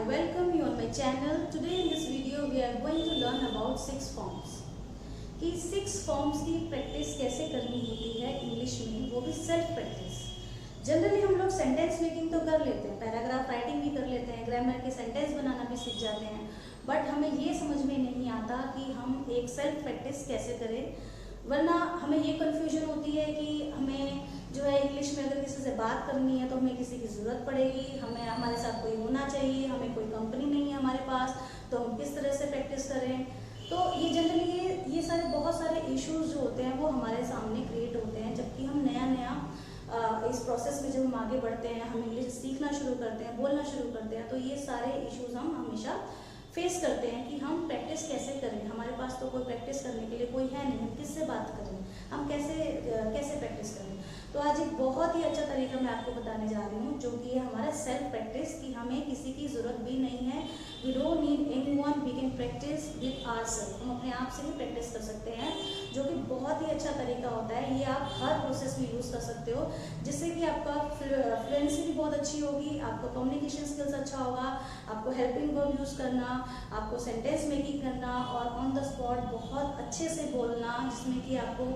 I welcome you on my channel. Today in this video we are going to learn about 6 forms. कि 6 forms की practice कैसे करनी होती है English में, वो भी सेल्फ प्रैक्टिस। जनरली हम लोग सेंटेंस मेकिंग तो कर लेते हैं, पैराग्राफ राइटिंग भी कर लेते हैं, ग्रामर के सेंटेंस बनाना भी सीख जाते हैं, बट हमें ये समझ में नहीं आता कि हम एक सेल्फ प्रैक्टिस कैसे करें। वरना हमें ये कन्फ्यूजन होती है कि हमें जो है इंग्लिश में अगर किसी से बात करनी है तो हमें किसी की ज़रूरत पड़ेगी, हमें हमारे साथ कोई होना चाहिए, हमें कोई कंपनी नहीं है हमारे पास, तो हम किस तरह से प्रैक्टिस करें। तो ये जनरली ये सारे बहुत सारे इश्यूज जो होते हैं वो हमारे सामने क्रिएट होते हैं जबकि हम नया इस प्रोसेस में जब हम आगे बढ़ते हैं, हम इंग्लिश सीखना शुरू करते हैं, बोलना शुरू करते हैं, तो ये सारे इश्यूज हम हमेशा फेस करते हैं कि हम प्रैक्टिस कैसे करें। हमारे पास तो कोई प्रैक्टिस करने के लिए कोई है नहीं, हम किससे बात करें, हम कैसे प्रैक्टिस करें। तो आज एक बहुत ही अच्छा तरीका मैं आपको बताने जा रही हूँ जो कि है हमारा सेल्फ प्रैक्टिस, कि हमें किसी की ज़रूरत भी नहीं है। We don't need anyone, we can practise with ourselves. हम अपने आप से ही प्रैक्टिस कर सकते हैं, जो कि बहुत ही अच्छा तरीका होता है। ये आप हर प्रोसेस में यूज़ कर सकते हो, जिससे कि आपका फ्लुएंसी भी बहुत अच्छी होगी, आपका कम्युनिकेशन स्किल्स अच्छा होगा, आपको हेल्पिंग वर्ब यूज़ करना, आपको सेंटेंस मेकिंग करना और ऑन द स्पॉट बहुत अच्छे से बोलना, जिसमें कि आपको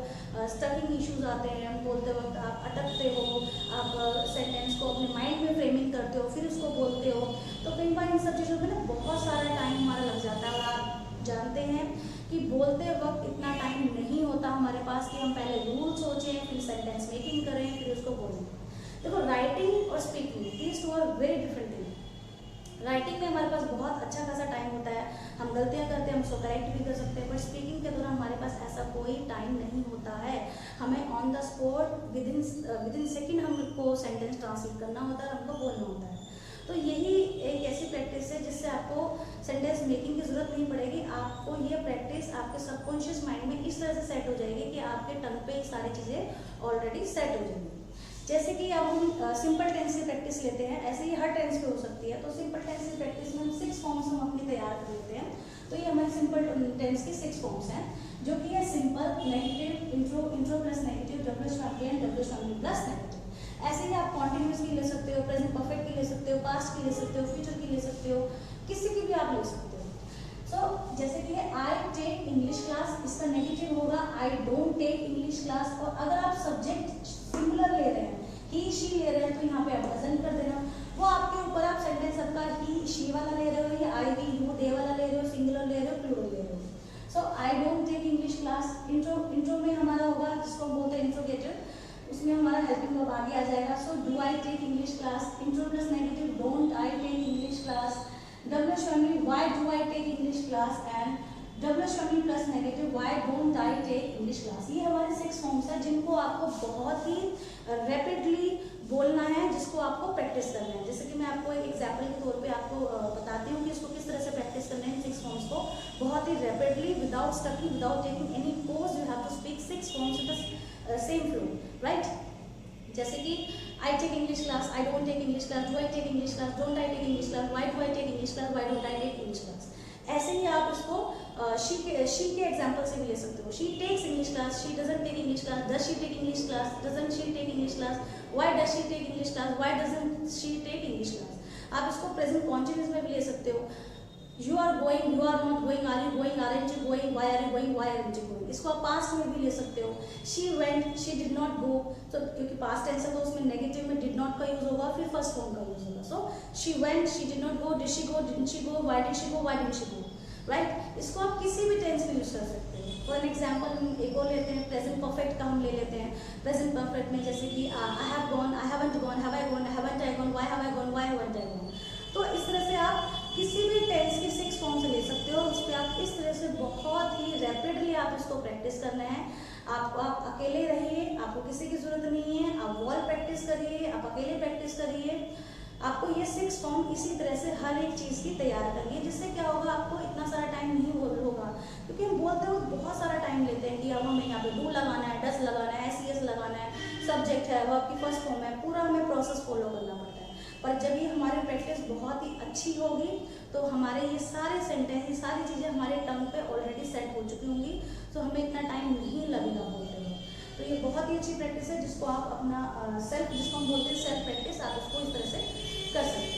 स्टकिंग इश्यूज आते हैं, बोलते वक्त आप अटकते हो, आप सेंटेंस को अपने माइंड में फ्रेमिंग करते हो, फिर उसको बोलते हो, तो कई बार इन सब चीज़ों में ना बहुत सारा टाइम हमारा लग जाता है। और आप जानते हैं कि बोलते वक्त इतना टाइम नहीं होता हमारे पास कि हम पहले रूल सोचें, फिर सेंटेंस मेकिंग करें, फिर उसको बोलें। देखो, राइटिंग और speaking, these two are very different thing. Writing में हमारे पास बहुत अच्छा खासा टाइम होता है, हम गलतियां करते हैं, हम उसको करेक्ट भी कर सकते हैं, पर स्पीकिंग के दौरान हमारे पास ऐसा कोई टाइम नहीं होता है। हमें on the spot with in second हमको सेंटेंस ट्रांसलेट करना होता है, हमको बोलना होता है। तो यही एक ऐसी प्रैक्टिस है जिससे आपको सेंटेंस मेकिंग की ज़रूरत नहीं पड़ेगी। आपको ये प्रैक्टिस आपके सबकॉन्शियस माइंड में इस तरह से सेट हो जाएगी कि आपके टंग पे ये सारी चीज़ें ऑलरेडी सेट हो जाएंगी। जैसे कि अब हम सिंपल टेंस की प्रैक्टिस लेते हैं, ऐसे ही हर टेंस पे हो सकती है। तो सिंपल टेंस की प्रैक्टिस में हम 6 फॉर्म्स हम अपनी तैयार कर लेते हैं। तो ये हमारे सिंपल टेंस के 6 फॉर्म्स हैं, जो कि है simple, negative, intro plus negative, W family and W family plus negative. ऐसे ही आप कॉन्टिन्यूस की ले सकते हो, प्रेजेंट परफेक्ट की ले सकते हो, पास्ट की ले सकते हो, फ्यूचर की ले सकते हो, किसी की भी आप ले सकते हो। सो जैसे कि आई टेक इंग्लिश क्लास, इसका नेगेटिव होगा I don't take English class. और अगर आप सब्जेक्ट सिंगुलर ले रहे हैं, ही शी ले रहे हैं, तो यहाँ पे आप प्रेजेंट कर देना, वो आपके ऊपर। आप सेंटेंस आपका ही शी वाला ले रहे हो या आई वी यू दे वाला ले रहे हो, सिंगुलर ले रहे हो, प्लूरल ले रहे हो। So I don't take English class. Intro में हमारा होगा, जिसको बोलते हैं इंट्रोगेटिव, उसमें हमारा हेल्पिंग वर्ब आगे आ जाएगा। So do I take English class, intro plus negative, don't I take English class, W family, why do I take English class, and W family plus negative, why don't I take English class. ये हमारे 6 forms हैं जिनको आपको बहुत ही rapidly बोलना है, जिसको आपको प्रैक्टिस करना है। जैसे कि मैं आपको एक एग्जाम्पल के तौर पे आपको बताती हूँ कि इसको किस तरह से प्रैक्टिस करना है। इन 6 फॉर्म्स को बहुत ही rapidly, without stucking, without taking any pause, you have to speak 6 forms in the same flow, right. जैसे कि I take English class, I don't take English class, do I take English class, don't I take English class, why do I take English class, why don't I take English class. ऐसे ही आप इसको she के example से भी ले सकते हो। She takes English class, she doesn't take English class, does she take English class, doesn't she take English class, why does she take English class, why doesn't she take English class. आप इसको present continuous में भी ले सकते हो। You are going, you are not going, are you going, aren't you going, why are you going, why aren't you going. इसको आप past में भी ले सकते हो। She went, she did not go, तो क्योंकि पास्ट टेंस है तो उसमें नेगेटिव में डिड नॉट का यूज होगा, फिर फर्स्ट फॉर्म का यूज होगा। So she went, she did not go, did she go, didn't she go, why did she go, why didn't she go, right. इसको आप किसी भी टेंस में यूज कर सकते हैं। फॉर एग्जाम्पल हम एक और लेते हैं, प्रेजेंट परफेक्ट का हम ले लेते हैं। प्रेजेंट परफेक्ट में जैसे कि I have gone, I haven't gone, have I gone, haven't I gone, why have I gone, why haven't I gone. तो इस तरह से आप किसी भी टेंस के 6 फॉर्म से ले सकते हो। उस पर आप इस तरह से बहुत ही रैपिडली आप इसको प्रैक्टिस करना है। आप अकेले रहिए, आपको किसी की जरूरत नहीं है, आप वॉल प्रैक्टिस करिए, आप अकेले प्रैक्टिस करिए। आपको ये 6 फॉर्म इसी तरह से हर एक चीज़ की तैयार करिए, जिससे क्या होगा, आपको इतना सारा टाइम नहीं होगा। क्योंकि हम बोलते हुए बहुत सारा टाइम लेते हैं कि अब हमें यहाँ पे डू लगाना है, डस लगाना है, एस लगाना है, सब्जेक्ट है, वर्ब की फर्स्ट फॉर्म है, पूरा हमें प्रोसेस फॉलो करना पड़ता है। पर जब ये हमारी प्रैक्टिस बहुत ही अच्छी होगी तो हमारे ये सारे सेंटेंस, ये सारी चीज़ें हमारे टंग पे ऑलरेडी सेट हो चुकी होंगी, तो हमें इतना टाइम नहीं लगेगा बोलते हुए। तो ये बहुत ही अच्छी प्रैक्टिस है, जिसको आप अपना जिसको हम बोलते हैं सेल्फ प्रैक्टिस, आप उसको इस तरह से कर सकते हैं।